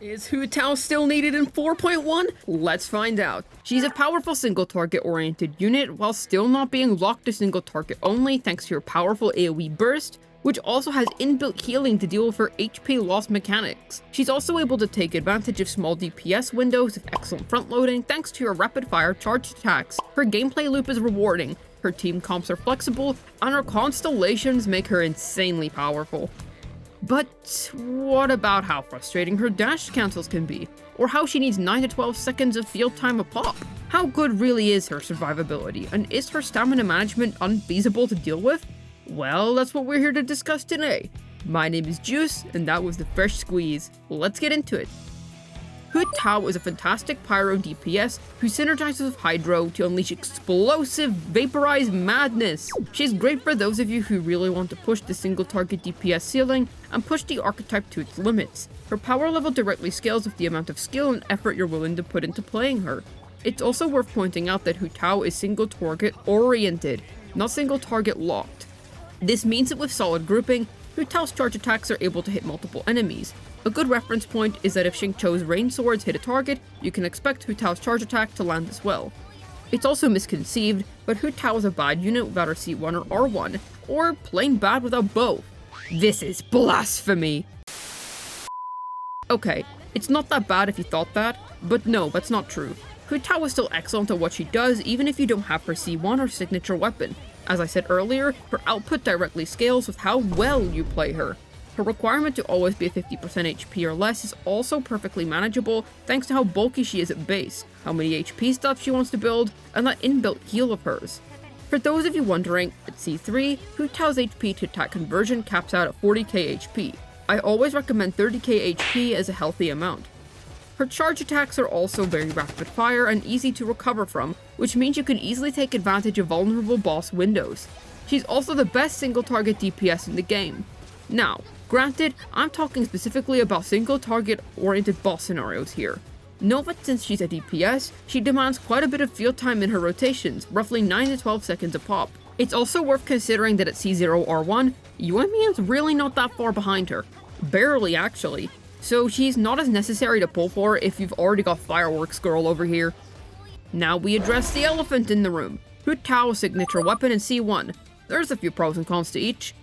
Is Hu Tao still needed in 4.1? Let's find out. She's a powerful single target oriented unit while still not being locked to single target only thanks to her powerful AoE burst, which also has inbuilt healing to deal with her HP loss mechanics. She's also able to take advantage of small DPS windows with excellent front loading thanks to her rapid fire charged attacks. Her gameplay loop is rewarding, her team comps are flexible, and her constellations make her insanely powerful. But what about how frustrating her dash cancels can be? Or how she needs 9 to 12 seconds of field time a pop? How good really is her survivability, and is her stamina management unfeasible to deal with? Well, that's what we're here to discuss today. My name is Juice, and that was the Fresh Squeeze. Let's get into it. Hu Tao is a fantastic pyro DPS who synergizes with Hydro to unleash explosive, vaporized madness. She's great for those of you who really want to push the single target DPS ceiling and push the archetype to its limits. Her power level directly scales with the amount of skill and effort you're willing to put into playing her. It's also worth pointing out that Hu Tao is single target oriented, not single target locked. This means that with solid grouping, Hu Tao's charge attacks are able to hit multiple enemies. A good reference point is that if Xingqiu's rain swords hit a target, you can expect Hu Tao's charge attack to land as well. It's also misconceived, but Hu Tao is a bad unit without her C1 or R1, or plain bad without both. This is blasphemy! Okay, it's not that bad if you thought that, but no, that's not true. Hu Tao is still excellent at what she does even if you don't have her C1 or signature weapon. As I said earlier, her output directly scales with how well you play her. Her requirement to always be at 50% HP or less is also perfectly manageable thanks to how bulky she is at base, how many HP stuff she wants to build, and that inbuilt heal of hers. For those of you wondering, at C3, Hu Tao's HP to attack conversion caps out at 40k HP. I always recommend 30k HP as a healthy amount. Her charge attacks are also very rapid fire and easy to recover from, which means you can easily take advantage of vulnerable boss windows. She's also the best single target DPS in the game. Now, granted, I'm talking specifically about single target oriented boss scenarios here. Note that since she's a DPS, she demands quite a bit of field time in her rotations, roughly 9 to 12 seconds a pop. It's also worth considering that at C0 R1, Yuemian's really not that far behind her. Barely actually. So she's not as necessary to pull for if you've already got Fireworks Girl over here. Now we address the elephant in the room, Hu Tao's signature weapon in C1. There's a few pros and cons to each.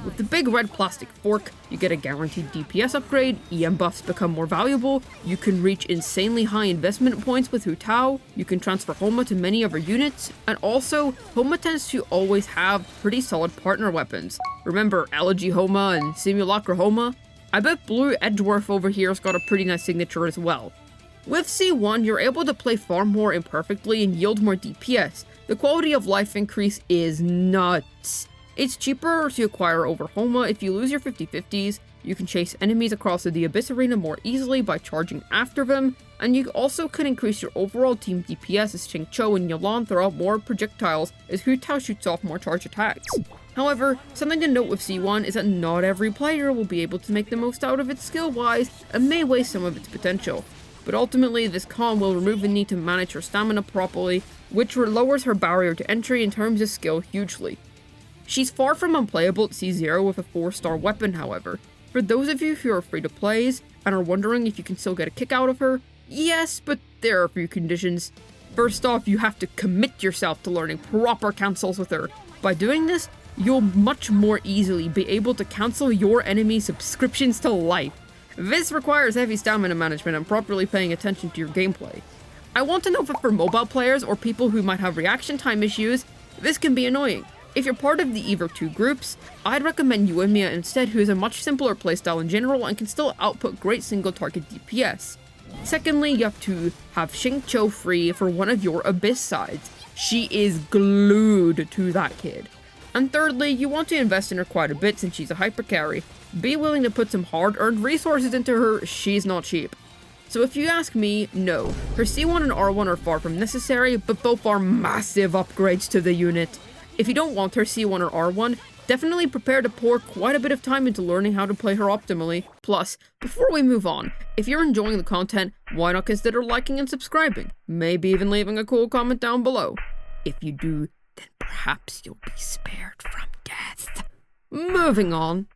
With the big red plastic fork, you get a guaranteed DPS upgrade, EM buffs become more valuable, you can reach insanely high investment points with Hu Tao, you can transfer Homa to many of her units, and also, Homa tends to always have pretty solid partner weapons. Remember Elegy Homa and Simulacra Homa? I bet Blue Edgeworth over here's got a pretty nice signature as well. With C1, you're able to play far more imperfectly and yield more DPS. The quality of life increase is nuts. It's cheaper to acquire over Homa if you lose your 50/50s, you can chase enemies across the Abyss Arena more easily by charging after them, and you also can increase your overall team DPS as Xingqiu and Yelan throw out more projectiles as Hu Tao shoots off more charge attacks. However, something to note with C1 is that not every player will be able to make the most out of it skill-wise and may waste some of its potential. But ultimately, this con will remove the need to manage her stamina properly, which lowers her barrier to entry in terms of skill hugely. She's far from unplayable at C0 with a 4-star weapon, however. For those of you who are free to plays and are wondering if you can still get a kick out of her, yes, but there are a few conditions. First off, you have to commit yourself to learning proper cancels with her. By doing this, you'll much more easily be able to cancel your enemy's subscriptions to life. This requires heavy stamina management and properly paying attention to your gameplay. I want to note that for mobile players or people who might have reaction time issues, this can be annoying. If you're part of the either two groups, I'd recommend Yuemiya instead, who is a much simpler playstyle in general and can still output great single target DPS. Secondly, you have to have Xingqiu free for one of your Abyss sides. She is glued to that kid. And thirdly, you want to invest in her quite a bit since she's a hyper carry. Be willing to put some hard-earned resources into her, she's not cheap. So if you ask me, no, her C1 and R1 are far from necessary, but both are massive upgrades to the unit. If you don't want her C1 or R1, definitely prepare to pour quite a bit of time into learning how to play her optimally. Plus, before we move on, if you're enjoying the content, why not consider liking and subscribing? Maybe even leaving a cool comment down below. If you do, then perhaps you'll be spared from death. Moving on.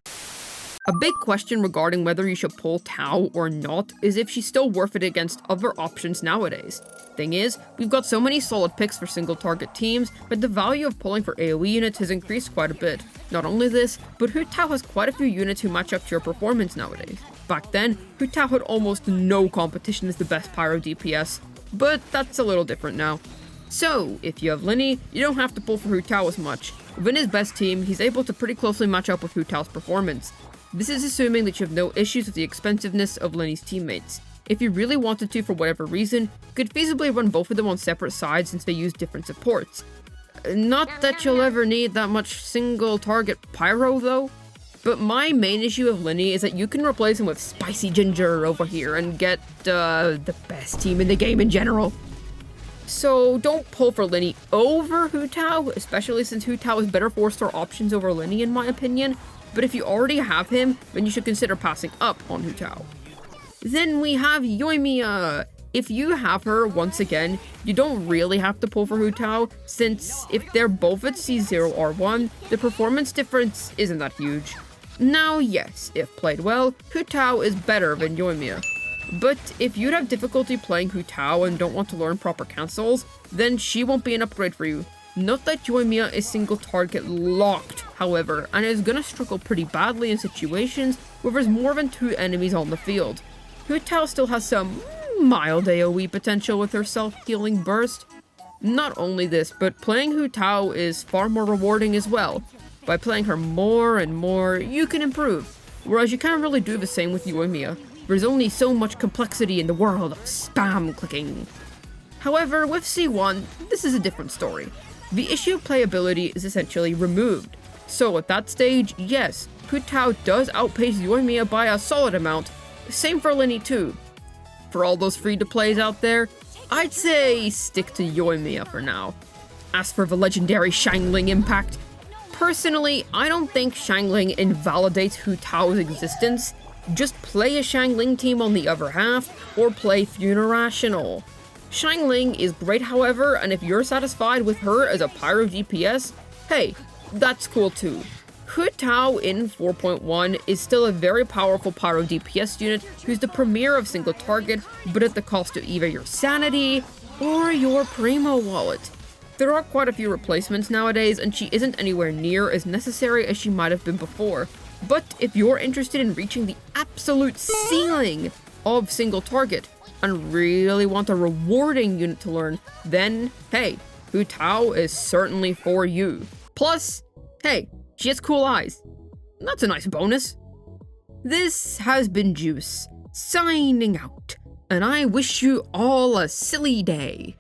A big question regarding whether you should pull Tao or not is if she's still worth it against other options nowadays. Thing is, we've got so many solid picks for single target teams, but the value of pulling for AoE units has increased quite a bit. Not only this, but Hu Tao has quite a few units who match up to your performance nowadays. Back then, Hu Tao had almost no competition as the best pyro DPS, but that's a little different now. So, if you have Linny, you don't have to pull for Hu Tao as much. Within his best team, he's able to pretty closely match up with Hu Tao's performance. This is assuming that you have no issues with the expensiveness of Linny's teammates. If you really wanted to for whatever reason, you could feasibly run both of them on separate sides since they use different supports. Not that you'll ever need that much single target pyro though. But my main issue of Linny is that you can replace him with Spicy Ginger over here and get the best team in the game in general. So don't pull for Linny over Hu Tao, especially since Hu Tao is better 4-star options over Linny in my opinion. But if you already have him, then you should consider passing up on Hu Tao. Then we have Yoimiya. If you have her, once again, you don't really have to pull for Hu Tao, since if they're both at C0 R1, the performance difference isn't that huge. Now yes, if played well, Hu Tao is better than Yoimiya. But if you'd have difficulty playing Hu Tao and don't want to learn proper cancels, then she won't be an upgrade for you. Note that Yoimiya is single target locked, however, and is gonna struggle pretty badly in situations where there's more than 2 enemies on the field. Hu Tao still has some mild AoE potential with her self-healing burst. Not only this, but playing Hu Tao is far more rewarding as well. By playing her more and more, you can improve, whereas you can't really do the same with Yoimiya. There's only so much complexity in the world of spam clicking. However, with C1, this is a different story. The issue of playability is essentially removed. So at that stage, yes, Hu Tao does outpace Yoimiya by a solid amount. Same for Linny too. For all those free-to-plays out there, I'd say stick to Yoimiya for now. As for the legendary Xiangling Impact, personally, I don't think Xiangling invalidates Hu Tao's existence. Just play a Xiangling team on the other half, or play Funirational. Xiangling is great however, and if you're satisfied with her as a pyro DPS, hey, that's cool too. Hu Tao in 4.1 is still a very powerful pyro DPS unit who's the premier of single target, but at the cost of either your sanity or your primo wallet. There are quite a few replacements nowadays, and she isn't anywhere near as necessary as she might have been before. But if you're interested in reaching the absolute ceiling of single target, and really want a rewarding unit to learn, then hey, Hu Tao is certainly for you. Plus, hey, she has cool eyes. That's a nice bonus. This has been Juice, signing out, and I wish you all a silly day.